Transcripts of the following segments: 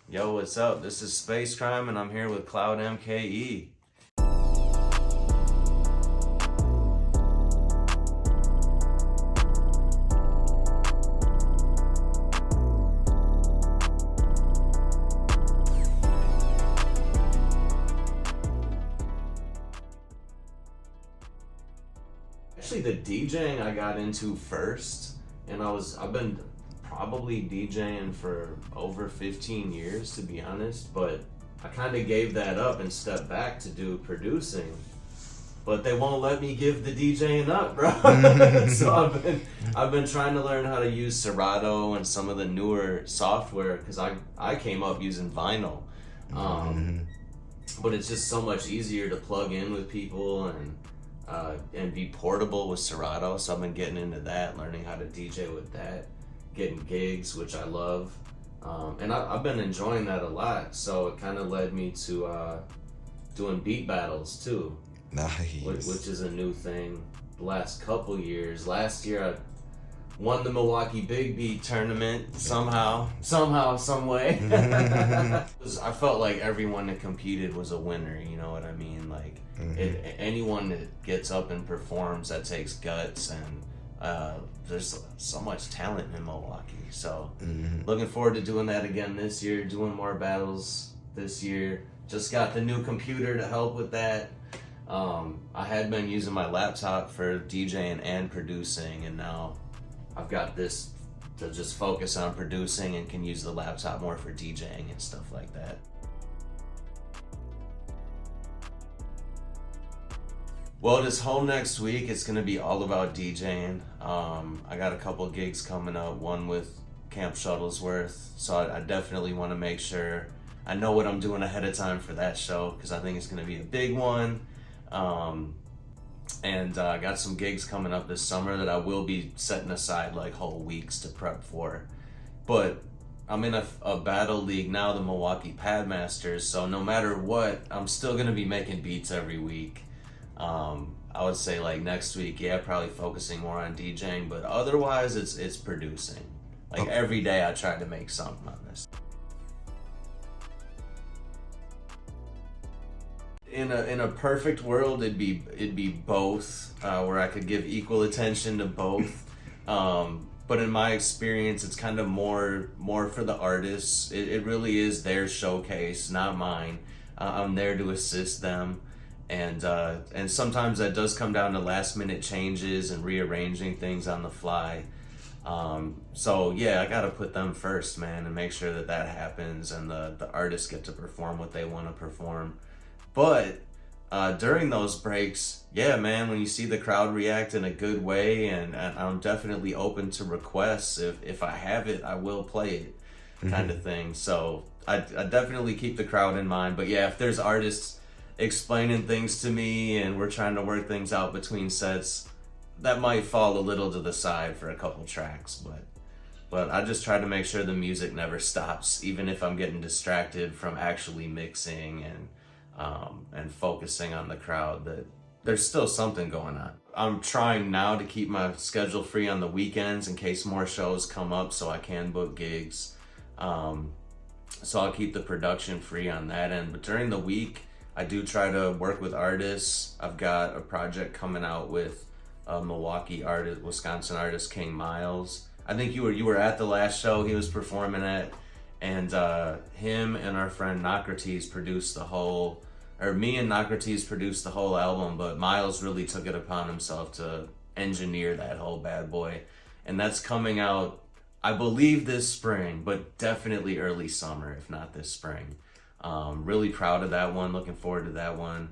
Yo, what's up? This is Space Crime, and I'm here with Cloud MKE. Actually, the DJing I got into first, and I've been probably DJing for over 15 years, to be honest, but I kind of gave that up and stepped back to do producing. But they won't let me give the DJing up, bro. So I've been trying to learn how to use Serato and some of the newer software because I came up using vinyl. But it's just so much easier to plug in with people and be portable with Serato. So I've been getting into that, learning how to DJ with that, getting gigs, which I love. And I've been enjoying that a lot. So it kind of led me to doing beat battles too. Nice. Which is a new thing the last couple years. Last year I won the Milwaukee Big Beat tournament somehow, some way. I felt like everyone that competed was a winner, you know what I mean? Like anyone that gets up and performs, that takes guts, and there's so much talent in Milwaukee. So looking forward to doing that again this year, doing more battles this year. Just got the new computer to help with that. I had been using my laptop for DJing and producing, and now I've got this to just focus on producing and can use the laptop more for DJing and stuff like that. Well, this whole next week, it's going to be all about DJing. I got a couple gigs coming up, one with Camp Shuttlesworth, so I definitely want to make sure I know what I'm doing ahead of time for that show, because I think it's going to be a big one. And I got some gigs coming up this summer that I will be setting aside like whole weeks to prep for. But I'm in a battle league now, the Milwaukee Pad Masters, so no matter what, I'm still going to be making beats every week. I would say like next week, yeah, probably focusing more on DJing, but otherwise it's producing. Like every day I try to make something on this. In a perfect world, it'd be both, where I could give equal attention to both. But in my experience, it's kind of more for the artists. It really is their showcase, not mine. I'm there to assist them, and sometimes that does come down to last minute changes and rearranging things on the fly. So yeah, I gotta put them first, man, and make sure that happens, and the artists get to perform what they want to perform. But during those breaks, yeah, man, when you see the crowd react in a good way, and I'm definitely open to requests. If I have it, I will play it, kind of thing. So I definitely keep the crowd in mind. But yeah, if there's artists explaining things to me and we're trying to work things out between sets, that might fall a little to the side for a couple tracks. But I just try to make sure the music never stops, even if I'm getting distracted from actually mixing and focusing on the crowd, that there's still something going on. I'm trying now to keep my schedule free on the weekends in case more shows come up so I can book gigs. So I'll keep the production free on that end. But during the week, I do try to work with artists. I've got a project coming out with a Milwaukee artist, Wisconsin artist, King Miles. I think you were at the last show he was performing at. And him and our friend Nocrates produced me and Nocrates produced the whole album, but Miles really took it upon himself to engineer that whole bad boy. And that's coming out, I believe, this spring, but definitely early summer, if not this spring. Really proud of that one, looking forward to that one.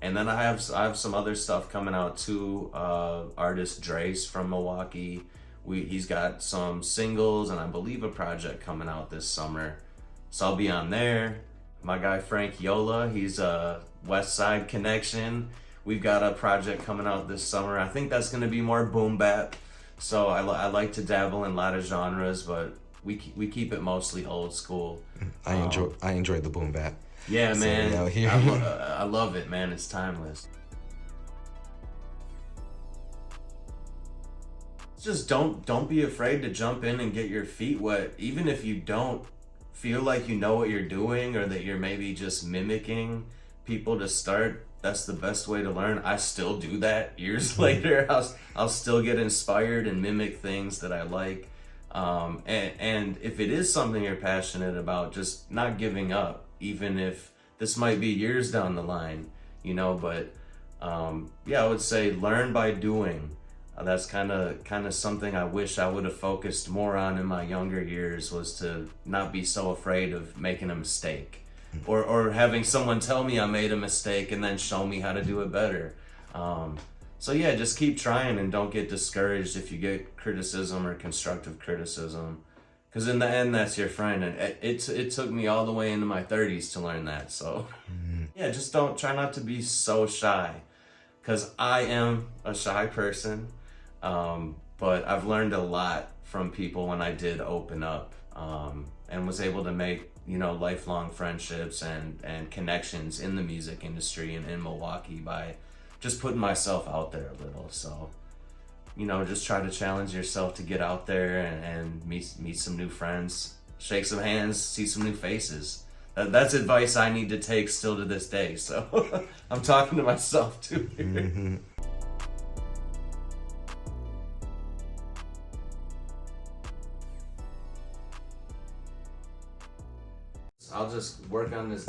And then I have some other stuff coming out too. Artist Drace from Milwaukee. He's got some singles and I believe a project coming out this summer. So I'll be on there. My guy Frank Yola, he's a West Side Connection. We've got a project coming out this summer. I think that's gonna be more boom bap. So I like to dabble in a lot of genres, but we keep it mostly old school. I enjoy the boom bap. Yeah, man. So, here. I love it, man. It's timeless. Just don't be afraid to jump in and get your feet wet. Even if you don't feel like you know what you're doing, or that you're maybe just mimicking people to start, that's the best way to learn. I still do that years later. I'll still get inspired and mimic things that I like. And if it is something you're passionate about, just not giving up, even if this might be years down the line, you know. But yeah, I would say learn by doing. That's kind of something I wish I would have focused more on in my younger years, was to not be so afraid of making a mistake, or having someone tell me I made a mistake and then show me how to do it better. So yeah, just keep trying and don't get discouraged if you get criticism or constructive criticism, because in the end, that's your friend. And it took me all the way into my 30s to learn that. So yeah, just try not to be so shy, because I am a shy person. But I've learned a lot from people when I did open up, and was able to make, you know, lifelong friendships and connections in the music industry and in Milwaukee by just putting myself out there a little. So, you know, just try to challenge yourself to get out there and meet some new friends, shake some hands, see some new faces. That's advice I need to take still to this day. So I'm talking to myself too here. Mm-hmm. I'll just work on this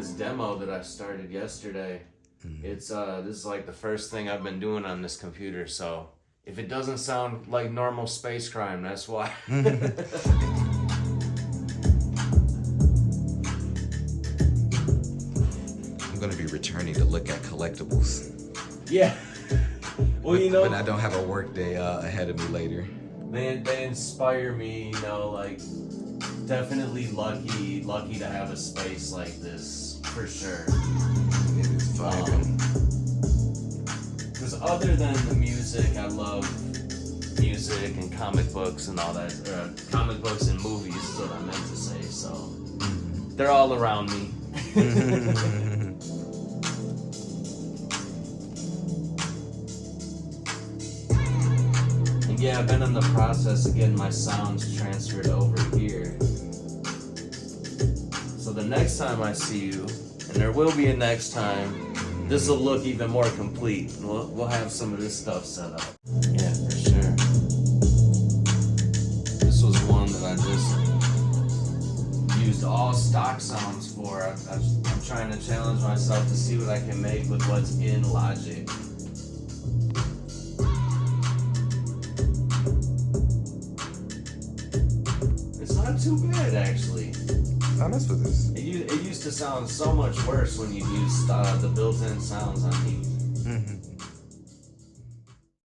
demo that I started yesterday. It's this is like the first thing I've been doing on this computer, so if it doesn't sound like normal space crime, that's why. I'm gonna be returning to look at collectibles. Yeah. Well, you know, when I don't have a work day ahead of me later. They inspire me, you know, like definitely lucky to have a space like this, for sure. It is vibing. Because other than the music, I love music and comic books and all that. Comic books and movies is what I meant to say. So they're all around me. And yeah, I've been in the process of getting my sounds transferred over here. So the next time I see you, and there will be a next time, this will look even more complete. We'll have some of this stuff set up. Yeah, for sure. This was one that I just used all stock sounds for. I'm trying to challenge myself to see what I can make with what's in Logic. It's not too bad, actually. I mess with this. It used to sound so much worse when you used the built-in sounds on these.